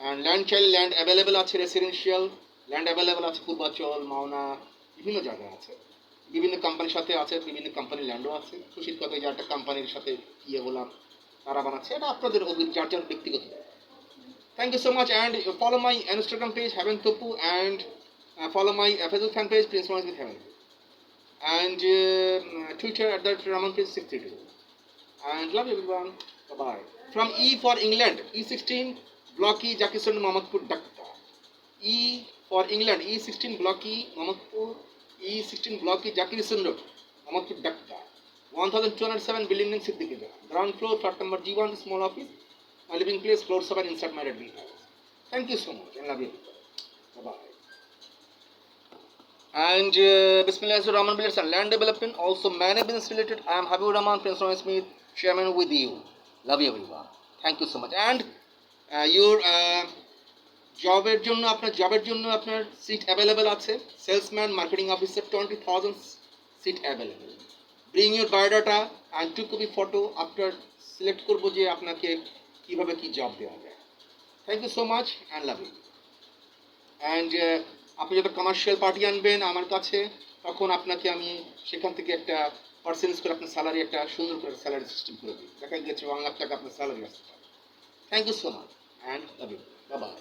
And land চাইলে land available আছে, residential land available আছে পূর্বাচল, মাওনা, বিভিন্ন জায়গায় আছে। বিভিন্ন কোম্পানির সাথে আছে, বিভিন্ন কোম্পানির ল্যান্ডও আছে। খুশির কথা যে একটা কোম্পানির সাথে ইয়ে হলাম, তারা বানাচ্ছে, এটা আপনাদের যার যার ব্যক্তিগত। Thank you so much and follow my Instagram page Haven Topu and follow my Facebook fan page Prince Mohammed with Heaven and Twitter at the Raman Prince 632 and love everyone. Bye bye. From E for England, E16 Block E Jakison Mohammadpur Dhaka. E for England, E16 Block E Mohammadpur, E16 Block E Jakison Road Mohammadpur Dhaka. 1207 building in Siddiqui. Ground floor, flat number G1, small office. My living place, floor 7 inside my Redmi house. Thank you so much and love you. Bye bye. And Bismillah Rahman Bilal land development, also many business related. I am Habib Rahman, Prince Roy Smith, chairman with you. Love you everyone. Thank you so much. And your জবের জন্য আপনার seat available আছে। Salesman, marketing officer, 20,000 seat available. Bring your biodata and 2 copy photo. After select করবো যে আপনাকে কীভাবে কী job দেওয়া যায়। Thank you so much and love you. And আপনি যখন কমার্শিয়াল পার্টি আনবেন আমার কাছে, তখন আপনাকে আমি সেখান থেকে একটা পার্সেন্টেজ করে আপনার স্যালারি, একটা সুন্দর করে স্যালারি সিস্টেম করে দিই। দেখা গেছে 1 লাখ টাকা আপনার স্যালারি আসতে পারে। Thank you so much and love you. Bye by.